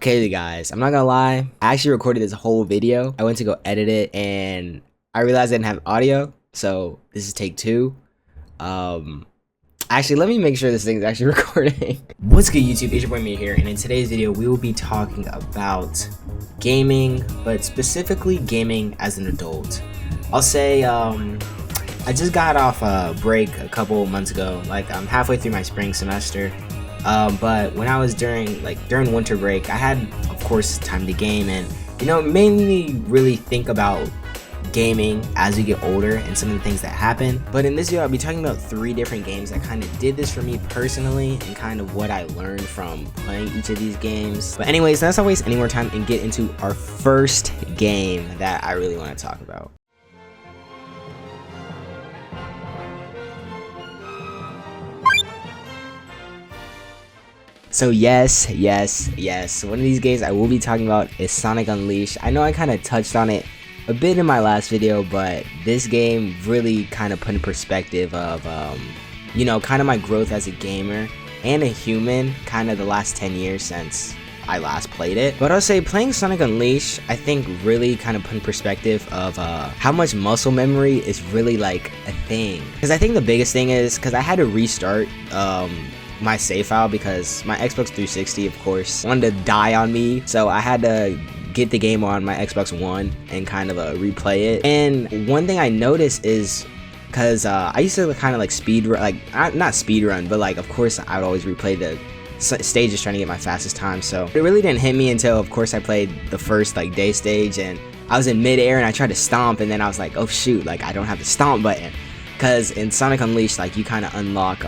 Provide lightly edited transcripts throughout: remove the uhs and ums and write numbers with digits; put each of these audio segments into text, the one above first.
Okay guys, I'm not gonna lie, I actually recorded this whole video. I went to go edit it and I realized I didn't have audio, so this is take two. Actually, let me make sure this thing is actually recording. What's good YouTube, it's your boy Mia here, and in today's video we will be talking about gaming, but specifically gaming as an adult. I'll say, I just got off a break a couple months ago, like I'm halfway through my spring semester. But when I was during winter break, I had, of course, time to game and, mainly really think about gaming as we get older and some of the things that happen. But in this video, I'll be talking about 3 different games that kind of did this for me personally and kind of what I learned from playing each of these games. But anyways, let's not waste any more time and get into our first game that I really want to talk about. So yes, one of these games I will be talking about is Sonic Unleashed. I know I kind of touched on it a bit in my last video, but this game really kind of put in perspective of, kind of my growth as a gamer and a human, kind of the last 10 years since I last played it. But I'll say playing Sonic Unleashed, I think really kind of put in perspective of how much muscle memory is really like a thing. Because I think the biggest thing is, because I had to restart, my save file because my Xbox 360 of course wanted to die on me, so I had to get the game on my Xbox One and kind of replay it. And one thing I noticed is, because I used to kind of like speed run, like not speed run, but like of course I would always replay the stages trying to get my fastest time. So it really didn't hit me until of course I played the first like day stage and I was in midair and I tried to stomp, and then I was like, oh shoot, like I don't have the stomp button. Because in Sonic Unleashed, like you kind of unlock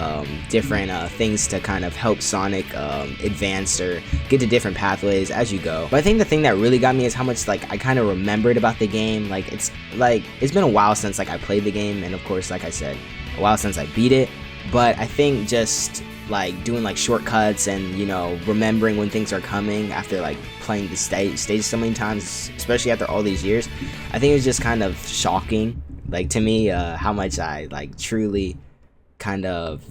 different things to kind of help Sonic advance or get to different pathways as you go. But I think the thing that really got me is how much like I kind of remembered about the game. Like it's been a while since like I played the game, and of course, like I said, a while since I beat it. But I think just like doing like shortcuts and remembering when things are coming after like playing the stage so many times, especially after all these years, I think it was just kind of shocking. Like to me, how much I like truly kind of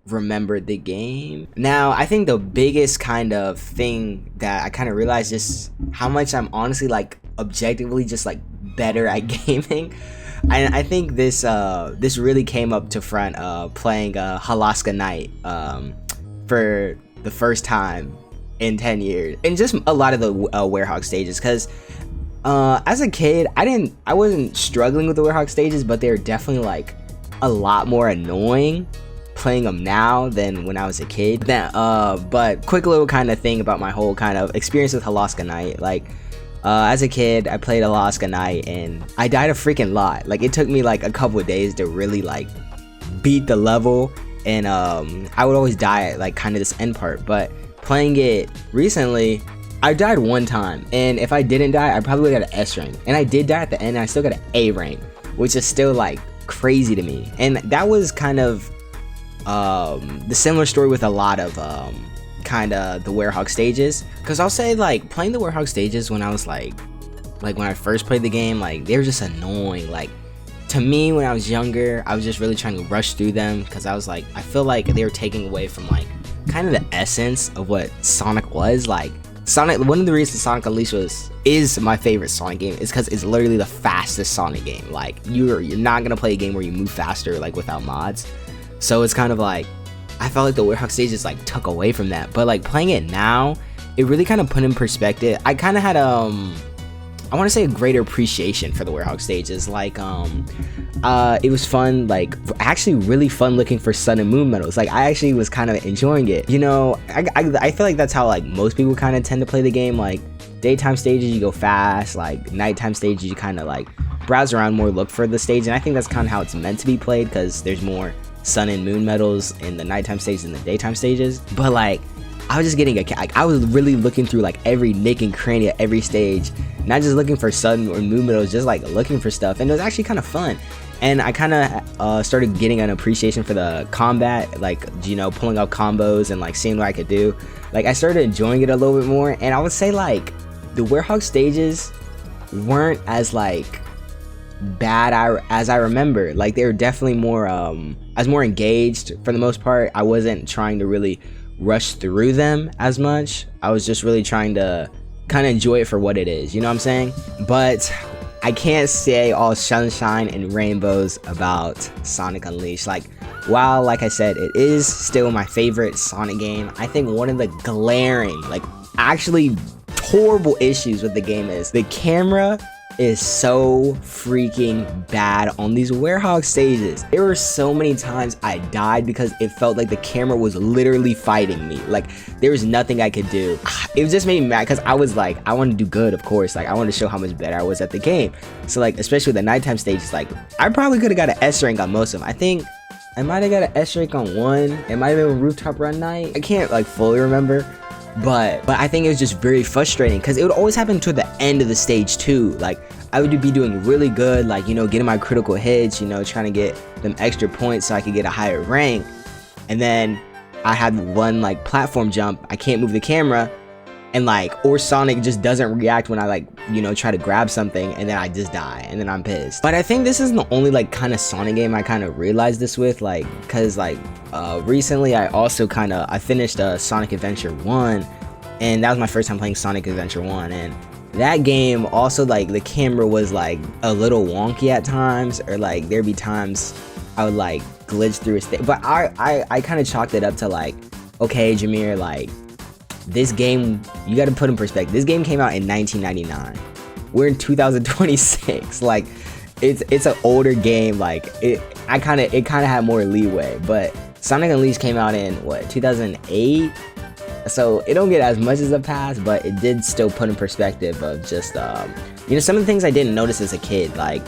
remembered the game. Now, I think the biggest kind of thing that I kind of realized just how much I'm honestly like objectively just like better at gaming. And I think this really came up to front playing Halaska Knight for the first time in 10 years, and just a lot of the Werehog stages, because as a kid, I wasn't struggling with the Werehog stages, but they're definitely like a lot more annoying playing them now than when I was a kid. But quick little kind of thing about my whole kind of experience with Halaska Knight. Like as a kid, I played Halaska Knight and I died a freaking lot. Like it took me like a couple of days to really like beat the level, and I would always die at like kind of this end part. But playing it recently, I died one time, and if I didn't die, I probably got an S rank. And I did die at the end, and I still got an A rank, which is still like crazy to me. And that was kind of the similar story with a lot of kind of the Werehog stages. Because I'll say like playing the Werehog stages when I was like when I first played the game, like they were just annoying. Like to me when I was younger, I was just really trying to rush through them because I was like, I feel like they were taking away from like kind of the essence of what Sonic was. Like Sonic, one of the reasons Sonic Unleashed is my favorite Sonic game is because it's literally the fastest Sonic game. Like you're not gonna play a game where you move faster like without mods. So it's kind of like I felt like the Werehog stages like took away from that. But like playing it now, it really kind of put in perspective. I kind of had I want to say a greater appreciation for the Werehog stages. Like it was fun, like actually really fun looking for sun and moon medals. Like I actually was kind of enjoying it. I feel like that's how like most people kind of tend to play the game. Like daytime stages you go fast, like nighttime stages you kind of like browse around more, look for the stage. And I think that's kind of how it's meant to be played, because there's more sun and moon medals in the nighttime stages than the daytime stages. But like I was just getting I was really looking through like every nick and cranny at every stage, not just looking for sun or moon medals, just like looking for stuff. And it was actually kind of fun. And I kind of started getting an appreciation for the combat, like pulling out combos and like seeing what I could do. Like I started enjoying it a little bit more. And I would say like the Werehog stages weren't as like bad as I remember. Like they were definitely more I was more engaged for the most part. I wasn't trying to really rush through them as much. I was just really trying to kind of enjoy it for what it is, you know what I'm saying? But I can't say all sunshine and rainbows about Sonic Unleashed. Like, while, like I said, it is still my favorite Sonic game, I think one of the glaring, like actually horrible issues with the game is the camera is so freaking bad on these Werehog stages. There were so many times I died because it felt like the camera was literally fighting me. Like, there was nothing I could do. It just made me mad because I was like, I want to do good, of course. Like, I want to show how much better I was at the game. So like, especially with the nighttime stages, like I probably could have got an S rank on most of them. I think I might have got an S rank on one. It might have been Rooftop Run Night. I can't like fully remember. But I think it was just very frustrating because it would always happen to the end of the stage too. Like, I would be doing really good, like, you know, getting my critical hits, you know, trying to get them extra points so I could get a higher rank. And then I had one like platform jump, I can't move the camera, and like, or Sonic just doesn't react when I like, you know, try to grab something, and then I just die, and then I'm pissed. But I think this isn't the only like kind of Sonic game I kind of realized this with, like, cause like recently I also I finished Sonic Adventure 1, and that was my first time playing Sonic Adventure 1, and that game also, like, the camera was like a little wonky at times, or like there'd be times I would like glitch through a stage. But I kind of chalked it up to like, okay, Jameer, like, this game, you got to put in perspective. This game came out in 1999. We're in 2026. Like, it's an older game. Like, it kind of had more leeway. But Sonic Unleashed came out in what, 2008? So it don't get as much as a pass, but it did still put in perspective of just you know, some of the things I didn't notice as a kid. Like,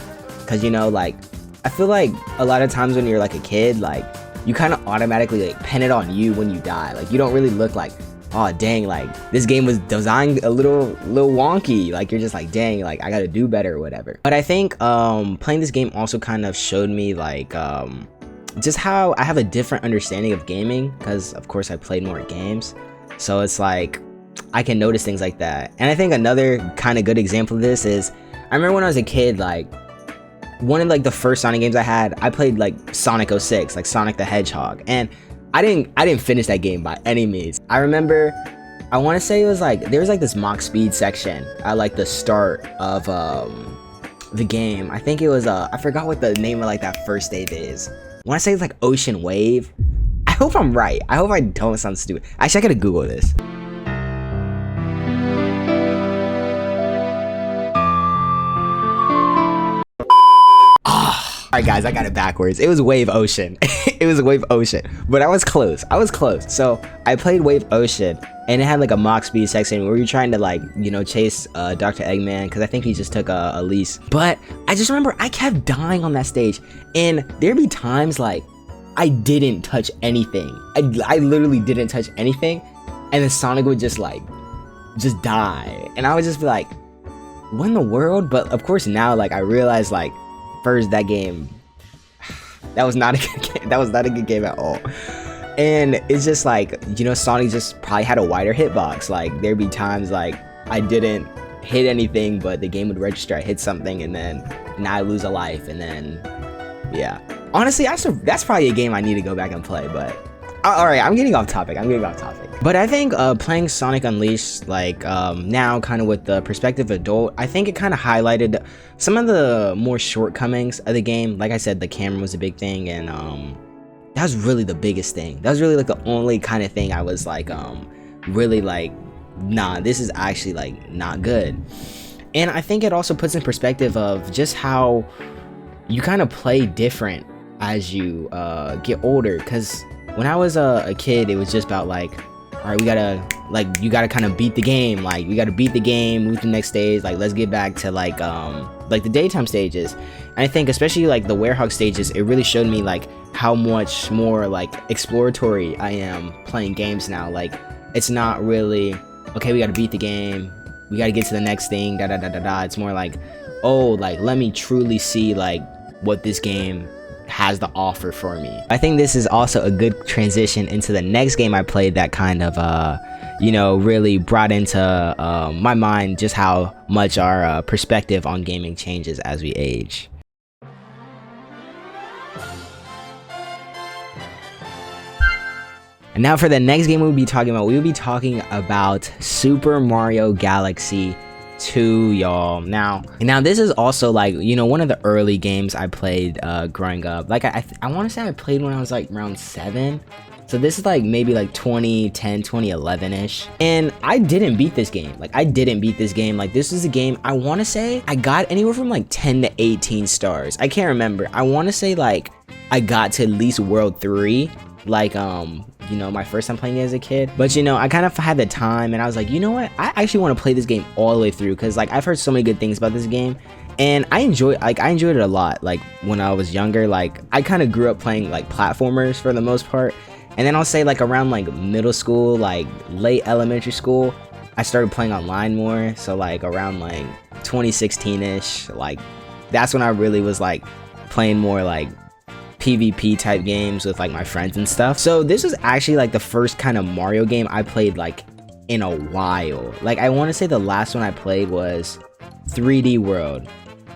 cause you know, like, I feel like a lot of times when you're like a kid, like, you kind of automatically like pin it on you when you die. Like, you don't really look like, oh dang, like this game was designed a little wonky. Like, you're just like, dang, like I gotta do better or whatever. But I think playing this game also kind of showed me like just how I have a different understanding of gaming, because of course I played more games, so it's like I can notice things like that. And I think another kind of good example of this is, I remember when I was a kid, like one of like the first Sonic games I had, I played like Sonic 06, like Sonic the Hedgehog, and I didn't finish that game by any means. I remember, I want to say it was like, there was like this Mach Speed section at like the start of the game. I think it was I forgot what the name of like that first stage is. I want to say it's like Ocean Wave. I hope I'm right. I hope I don't sound stupid. Actually, I gotta Google this. Alright guys, I got it backwards. It was Wave Ocean. It was Wave Ocean. But I was close. So I played Wave Ocean, and it had like a Mach Speed section where you're trying to like, you know, chase Dr. Eggman, because I think he just took a lease. But I just remember I kept dying on that stage, and there'd be times like I didn't touch anything. I literally didn't touch anything, and then Sonic would just die. And I would just be like, what in the world? But of course now, like, I realize, like, first, that game, that was not a good game. That was not a good game at all. And it's just like, you know, Sonic just probably had a wider hitbox. Like, there'd be times like I didn't hit anything, but the game would register I hit something, and then now I lose a life, and then yeah. Honestly, that's probably a game I need to go back and play. But all right, I'm getting off topic. But I think playing Sonic Unleashed, like, now kind of with the perspective adult, I think it kind of highlighted some of the more shortcomings of the game. Like I said, the camera was a big thing, and that was really the biggest thing. That was really like the only kind of thing I was like really like, nah, this is actually like not good. And I think it also puts in perspective of just how you kind of play different as you get older. Because when I was a kid, it was just about like, all right, we gotta, like, you gotta kind of beat the game. Like, we gotta beat the game, move to the next stage. Like, let's get back to like the daytime stages. And I think especially like the Werehog stages, it really showed me like how much more like exploratory I am playing games now. Like, it's not really, okay, we gotta beat the game, we gotta get to the next thing, da da da da da. It's more like, oh, like, let me truly see like what this game has to offer for me. I think this is also a good transition into the next game I played that kind of you know, really brought into my mind just how much our perspective on gaming changes as we age. And now for the next game we'll be talking about Super Mario Galaxy 2, y'all. Now this is also like, you know, one of the early games I played growing up. Like I want to say I played when I was like around 7. So this is like maybe like 2010, 2011-ish. And I didn't beat this game. Like this is a game, I want to say I got anywhere from like 10 to 18 stars. I can't remember. I want to say like I got to at least World 3. Like, you know, my first time playing it as a kid. But, you know, I kind of had the time and I was like, you know what? I actually want to play this game all the way through because, like, I've heard so many good things about this game. And I enjoyed it a lot. Like, when I was younger, like, I kind of grew up playing, like, platformers for the most part. And then I'll say, like, around, like, middle school, like, late elementary school, I started playing online more. So, like, around, like, 2016-ish, like, that's when I really was, like, playing more, like, PvP type games with like my friends and stuff. So this was actually like the first kind of Mario game I played like in a while. Like I want to say the last one I played was 3D World,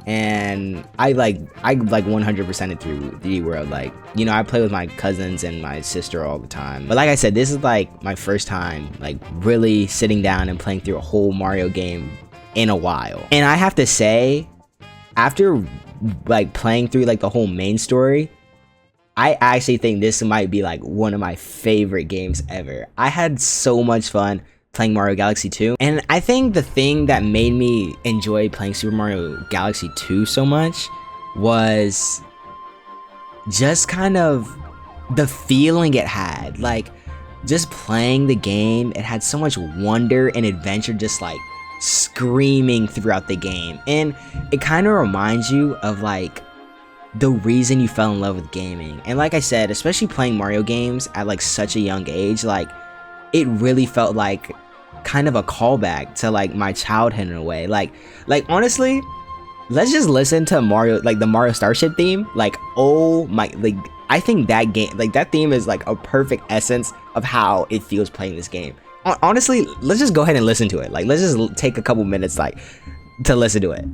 and I like 100%ed through 3D World. Like, you know, I play with my cousins and my sister all the time. But like I said, this is like my first time like really sitting down and playing through a whole Mario game in a while. And I have to say, after like playing through like the whole main story, I actually think this might be like one of my favorite games ever. I had so much fun playing Mario Galaxy 2. And I think the thing that made me enjoy playing Super Mario Galaxy 2 so much was just kind of the feeling it had. Like, just playing the game, it had so much wonder and adventure just like screaming throughout the game. And it kind of reminds you of like the reason you fell in love with gaming. And like I said, especially playing Mario games at like such a young age, like it really felt like kind of a callback to like my childhood in a way. Like honestly, let's just listen to Mario, like the Mario Starship theme. Like, oh my, like I think that game, like that theme is like a perfect essence of how it feels playing this game. Honestly, let's just go ahead and listen to it. Like, let's just take a couple minutes like to listen to it.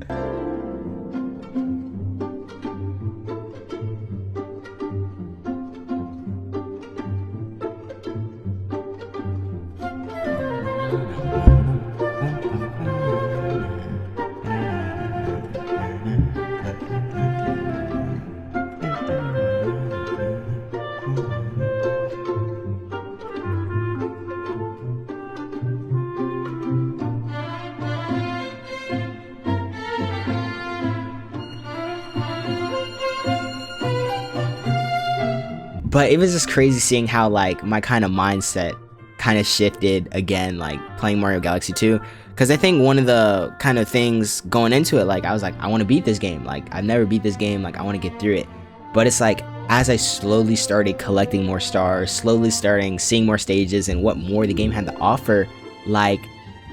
But it was just crazy seeing how like my kind of mindset kind of shifted again, like playing Mario Galaxy 2. Because I think one of the kind of things going into it, like I was like, I want to beat this game. Like I've never beat this game. Like I want to get through it. But it's like as I slowly started collecting more stars, slowly starting seeing more stages and what more the game had to offer, like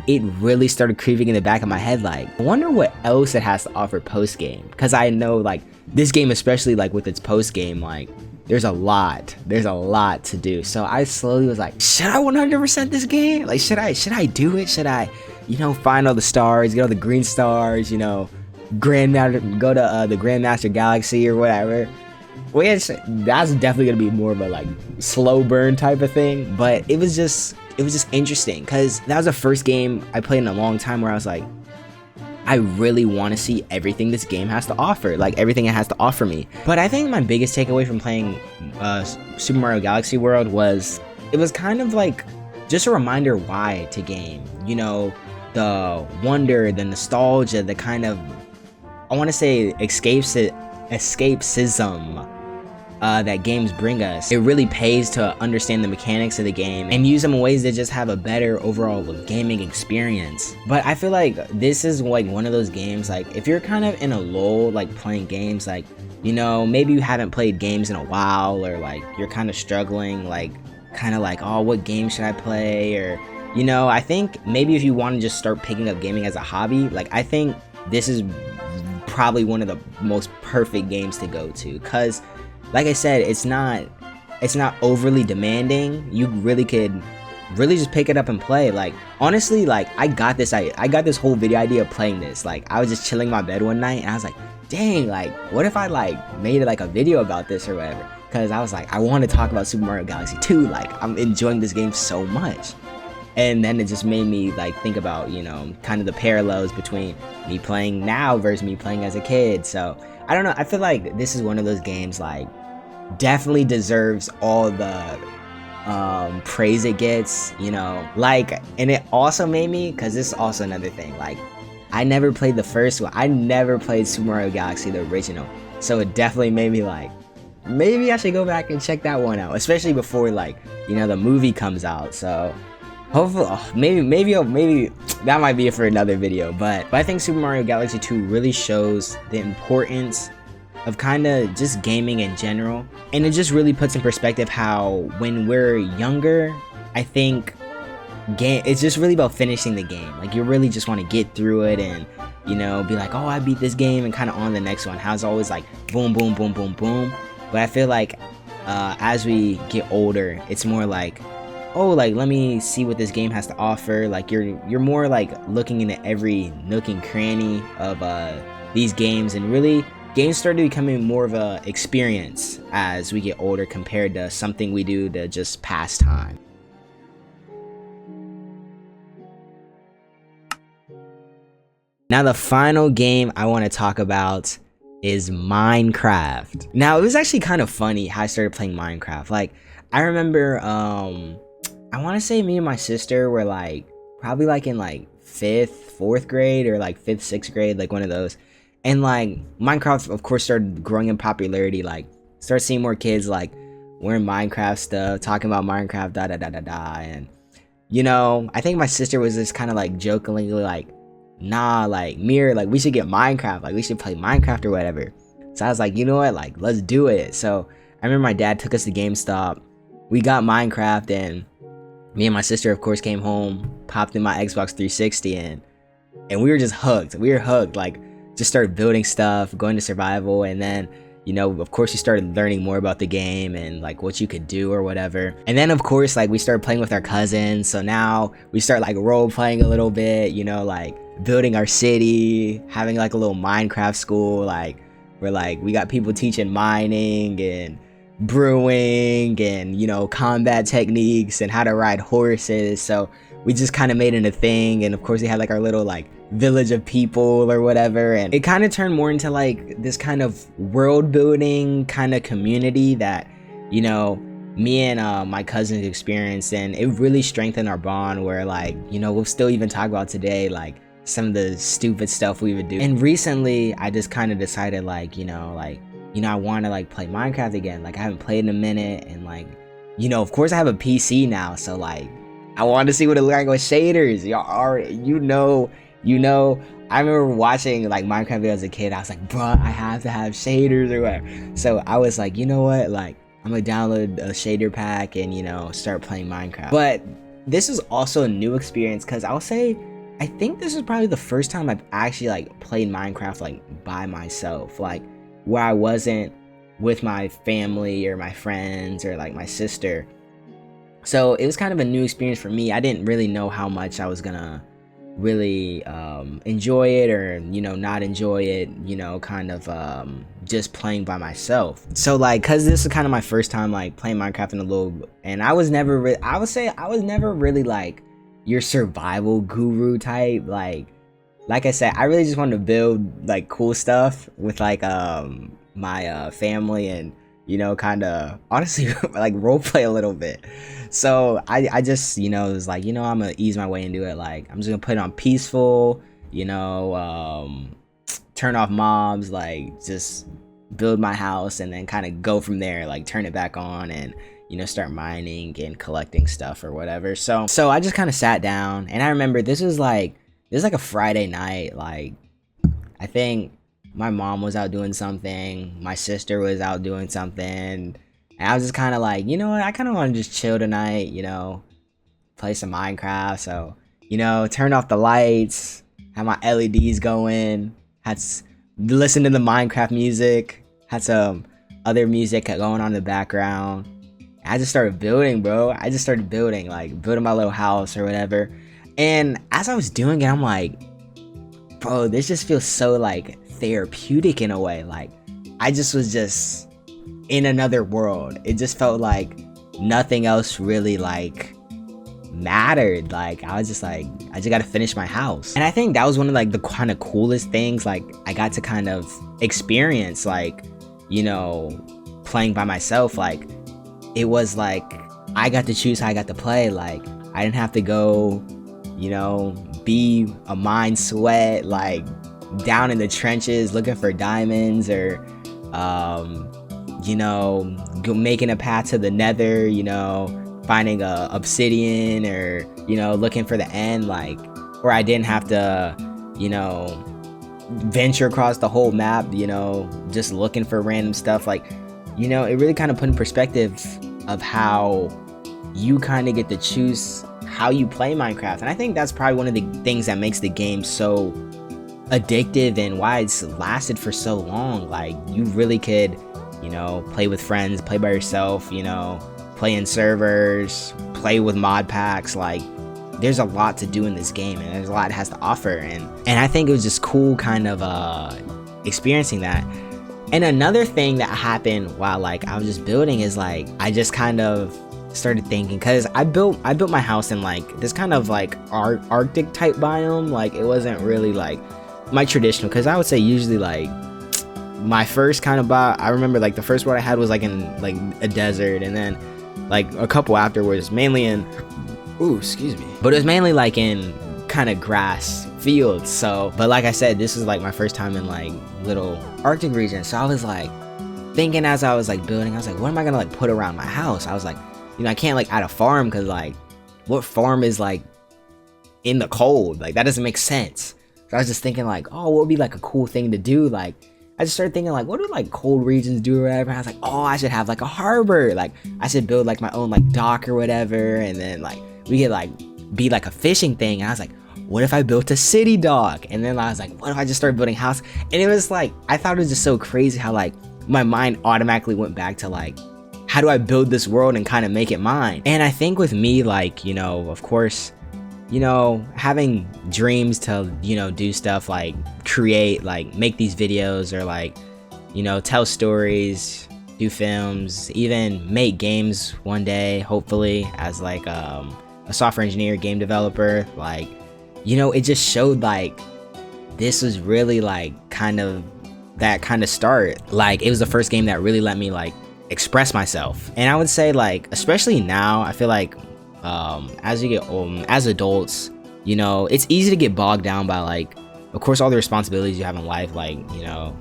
it really started creeping in the back of my head. Like, I wonder what else it has to offer post game. Because I know like this game, especially like with its post game, like there's a lot to do. So I slowly was like, should I 100% this game? Like, should I do it? Should I, you know, find all the stars, get all the green stars, you know, go to the Grandmaster Galaxy or whatever. Which that's definitely gonna be more of a like slow burn type of thing. But it was just interesting because that was the first game I played in a long time where I was like, I really want to see everything this game has to offer, like everything it has to offer me. But I think my biggest takeaway from playing Super Mario Galaxy World was it was kind of like just a reminder why to game. You know, the wonder, the nostalgia, the kind of, I want to say escapism that games bring us. It really pays to understand the mechanics of the game and use them in ways that just have a better overall gaming experience. But I feel like this is like one of those games, like if you're kind of in a lull, like playing games, like, you know, maybe you haven't played games in a while, or like you're kind of struggling, like kind of like, oh, what game should I play? Or, you know, I think maybe if you want to just start picking up gaming as a hobby, like I think this is probably one of the most perfect games to go to, because like I said, it's not overly demanding. You really could really just pick it up and play. Like honestly, like I got this whole video idea of playing this. Like I was just chilling in my bed one night and I was like, dang, like what if I like made like a video about this or whatever? because I was like, I want to talk about Super Mario Galaxy 2. Like, I'm enjoying this game so much. And then it just made me like think about, you know, kind of the parallels between me playing now versus me playing as a kid. So I don't know, I feel like this is one of those games like definitely deserves all the praise it gets, you know, like, and it also made me, because this is also another thing, like, I never played the first one. I never played Super Mario Galaxy, the original. So it definitely made me like, maybe I should go back and check that one out, especially before, like, you know, the movie comes out. So hopefully, maybe that might be it for another video. But I think Super Mario Galaxy 2 really shows the importance of kind of just gaming in general, and it just really puts in perspective how when we're younger, I think it's just really about finishing the game. Like, you really just want to get through it and, you know, be like, oh, I beat this game, and kind of on the next one. How it's always like boom, boom, boom, boom, boom. But I feel like as we get older, it's more like, oh, like, let me see what this game has to offer. Like, you're more like looking into every nook and cranny of these games, and really games started becoming more of a experience as we get older compared to something we do to just pass time. Now the final game I want to talk about is Minecraft. Now, it was actually kind of funny how I started playing Minecraft. Like, I remember I want to say me and my sister were like probably like in like 4th grade, or like 5th, 6th grade, like one of those. And like Minecraft of course started growing in popularity, like start seeing more kids like wearing Minecraft stuff, talking about Minecraft, da da da da da. And you know, I think my sister was just kind of like jokingly like, nah, like, Mir, like, we should get Minecraft, like, we should play Minecraft or whatever. So I was like, you know what, like, let's do it. So I remember my dad took us to GameStop, we got Minecraft, and me and my sister of course came home, popped in my Xbox 360, and we were just hooked. We were hooked, like, just started building stuff, going to survival, and then, you know, of course you started learning more about the game and like what you could do or whatever. And then of course, like, we started playing with our cousins, so now we start like role playing a little bit, you know, like building our city, having like a little Minecraft school, like where like we got people teaching mining and brewing and, you know, combat techniques and how to ride horses. So we just kind of made it a thing, and of course we had like our little like village of people or whatever, and it kind of turned more into like this kind of world building kind of community that, you know, me and my cousins experienced, and it really strengthened our bond, where like, you know, we'll still even talk about today like some of the stupid stuff we would do. And recently I just kind of decided like, you know, I want to like play Minecraft again. Like, I haven't played in a minute, and like, you know, of course I have a PC now, so like I wanted to see what it looked like with shaders. Y'all already, you know, I remember watching like Minecraft videos as a kid. I was like, bruh, I have to have shaders or whatever. So I was like, you know what, like, I'm gonna download a shader pack and, you know, start playing Minecraft. But this is also a new experience, because I'll say I think this is probably the first time I've actually like played Minecraft like by myself, like where I wasn't with my family or my friends or like my sister. So it was kind of a new experience for me. I didn't really know how much I was gonna really enjoy it, or, you know, not enjoy it, you know, kind of just playing by myself. So like, cause this is kind of my first time like playing Minecraft in a little, and I was never I would say I was never really like your survival guru type. Like I said, I really just wanted to build like cool stuff with like my family, and, you know, kind of honestly like roleplay a little bit. So I just, you know, was like, you know, I'm gonna ease my way into it. Like, I'm just gonna put it on peaceful, you know, turn off mobs, like just build my house, and then kind of go from there, like turn it back on, and, you know, start mining and collecting stuff or whatever. So I just kind of sat down, and I remember this was like a Friday night. Like, I think my mom was out doing something, my sister was out doing something, and I was just kind of like, you know what, I kind of want to just chill tonight, you know, play some Minecraft. So, you know, turn off the lights, had my LEDs going, listen to the Minecraft music, had some other music going on in the background. I just started building, bro. I just started building, like building my little house or whatever. And as I was doing it, I'm like, bro, this just feels so like therapeutic in a way. Like, I just was just in another world. It just felt like nothing else really like mattered. Like I was just like, I just gotta finish my house. And I think that was one of like the kind of coolest things like I got to kind of experience, like, you know, playing by myself. Like it was like I got to choose how I got to play. Like I didn't have to go, you know, be a mind sweat like down in the trenches looking for diamonds, or you know, making a path to the nether, you know, finding a obsidian, or, you know, looking for the end, like, or I didn't have to, you know, venture across the whole map, you know, just looking for random stuff. Like, you know, it really kind of put in perspective of how you kind of get to choose how you play Minecraft. And I think that's probably one of the things that makes the game so addictive and why it's lasted for so long. Like you really could, you know, play with friends, play by yourself, you know, play in servers, play with mod packs. Like there's a lot to do in this game, and there's a lot it has to offer, and I think it was just cool kind of experiencing that. And another thing that happened while like I was just building is like I just kind of started thinking, because I built my house in like this kind of like Arctic type biome. Like it wasn't really like my traditional, because I would say usually like my first kind of I remember like the first one I had was like in like a desert, and then like a couple afterwards mainly in excuse me, but it was mainly like in kind of grass fields. So but like I said, this was like my first time in like little Arctic region. So I was like thinking as I was like building, I was like, what am I gonna like put around my house? I was like, you know, I can't like add a farm, because like what farm is like in the cold? Like that doesn't make sense. So I was just thinking like, oh, what would be like a cool thing to do? Like I just started thinking like, what do like cold regions do or whatever? And I was like, oh, I should have like a harbor. Like I should build like my own like dock or whatever, and then like we could like be like a fishing thing. And I was like, what if I built a city dock? And then I was like, what if I just started building house? And it was like, I thought it was just so crazy how like my mind automatically went back to like, how do I build this world and kind of make it mine? And I think with me, like, you know, of course, you know, having dreams to, you know, do stuff like create, like make these videos, or like, you know, tell stories, do films, even make games one day, hopefully, as like a software engineer, game developer. Like, you know, it just showed like this was really like kind of that kind of start. Like it was the first game that really let me like express myself. And I would say like, especially now, I feel like as you get old, as adults, you know, it's easy to get bogged down by like, of course, all the responsibilities you have in life. Like, you know,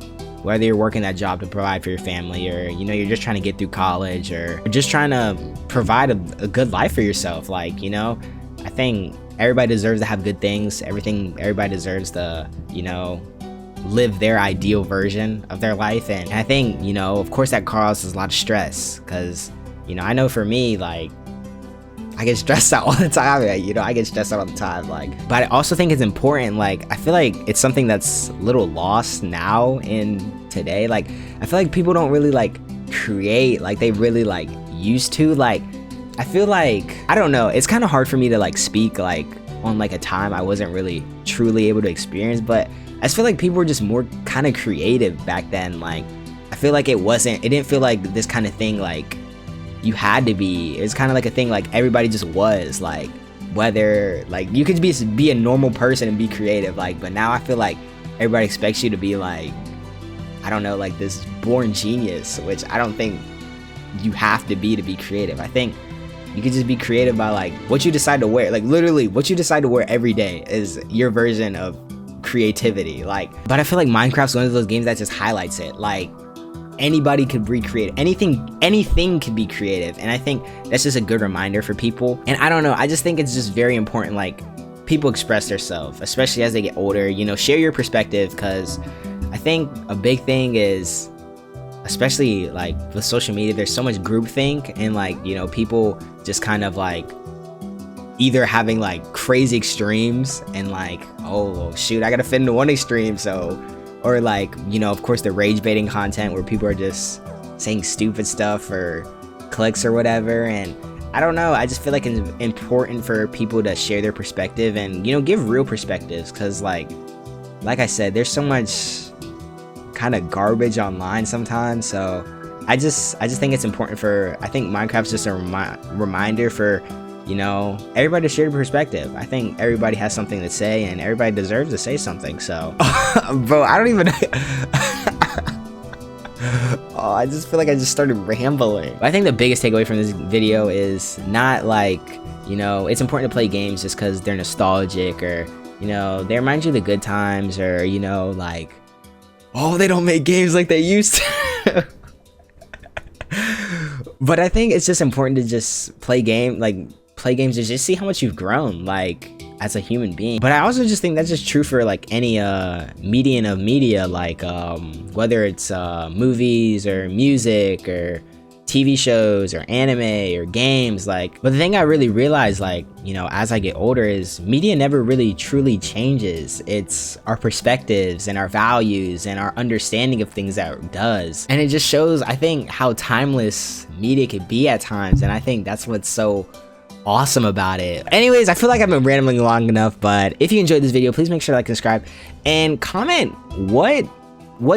whether you're working that job to provide for your family, or, you know, you're just trying to get through college, or just trying to provide a good life for yourself. Like, you know, I think everybody deserves to have good things. Everybody deserves to, you know, live their ideal version of their life. And I think, you know, of course that causes a lot of stress, because, you know, I know for me, like, I get stressed out all the time. You know, I get stressed out all the time. Like, but I also think it's important. Like, I feel like it's something that's a little lost now in today. Like, I feel like people don't really like create like they really like used to. Like, I feel like, I don't know, it's kind of hard for me to like speak like on like a time I wasn't really truly able to experience, but I just feel like people were just more kind of creative back then. Like, I feel like it didn't feel like this kind of thing like you had to be. It's kind of like a thing like everybody just was, like, whether like you could be a normal person and be creative. Like, but now I feel like everybody expects you to be like, I don't know, like this born genius, which I don't think you have to be creative. I think you could just be creative by like what you decide to wear. Like literally what you decide to wear every day is your version of creativity. Like, but I feel like Minecraft's one of those games that just highlights it. Like, anybody could recreate anything could be creative, and I think that's just a good reminder for people. And I don't know, I just think it's just very important, like, people express themselves, especially as they get older. You know, share your perspective, because I think a big thing is, especially like with social media, there's so much groupthink, and like, you know, people just kind of like either having like crazy extremes and like, oh shoot, I gotta fit into one extreme, so, or like, you know, of course the rage baiting content where people are just saying stupid stuff for clicks or whatever. And I don't know, I just feel like it's important for people to share their perspective and, you know, give real perspectives, because like I said, there's so much kind of garbage online sometimes. So I just think it's important for, I think Minecraft's just a reminder for, you know, everybody to share their perspective. I think everybody has something to say and everybody deserves to say something. So bro, I don't even oh, I just feel like I just started rambling. I think the biggest takeaway from this video is not like, you know, it's important to play games just because they're nostalgic, or, you know, they remind you of the good times, or, you know, like, oh, they don't make games like they used to. But I think it's just important to just play games to just see how much you've grown, like, as a human being. But I also just think that's just true for like any medium of media, like whether it's movies or music or TV shows or anime or games. Like, but the thing I really realized, like, you know, as I get older, is media never really truly changes. It's our perspectives and our values and our understanding of things that it does. And it just shows, I think, how timeless media could be at times. And I think that's what's so awesome about it. Anyways, I feel like I've been rambling long enough, but if you enjoyed this video, please make sure to like and subscribe, and comment what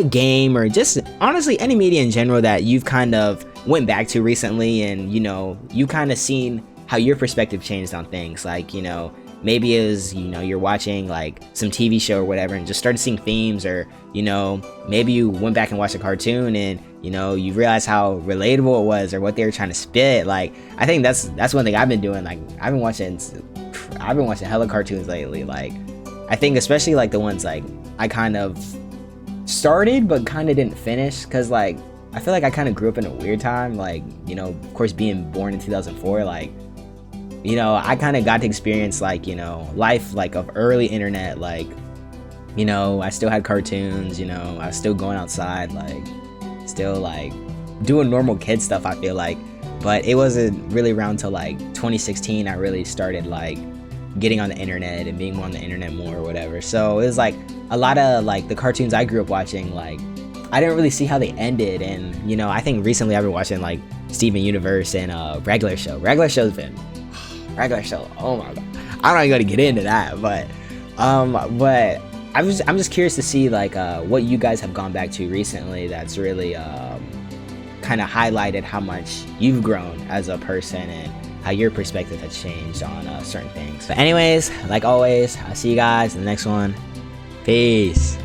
game, or just honestly any media in general, that you've kind of went back to recently, and, you know, you kind of seen how your perspective changed on things. Like, you know, maybe it was, you know, you're watching like some TV show or whatever and just started seeing themes, or, you know, maybe you went back and watched a cartoon and, you know, you realize how relatable it was, or what they were trying to spit. Like, I think that's one thing I've been doing. Like, I've been watching hella cartoons lately. Like, I think especially like the ones like I kind of started but kind of didn't finish, because like I feel like I kind of grew up in a weird time. Like, you know, of course, being born in 2004, like, you know, I kind of got to experience, like, you know, life like of early internet. Like, you know, I still had cartoons, you know, I was still going outside, like, still like doing normal kid stuff, I feel like. But it wasn't really around till like 2016 I really started like getting on the internet and being on the internet more or whatever. So it was like a lot of like the cartoons I grew up watching, like, I didn't really see how they ended. And, you know, I think recently I've been watching like Steven Universe and Regular Show. Regular Show, oh my god, I'm not gonna get into that, but I'm just curious to see like what you guys have gone back to recently that's really kind of highlighted how much you've grown as a person and how your perspective has changed on certain things. But anyways, like always, I'll see you guys in the next one. Peace.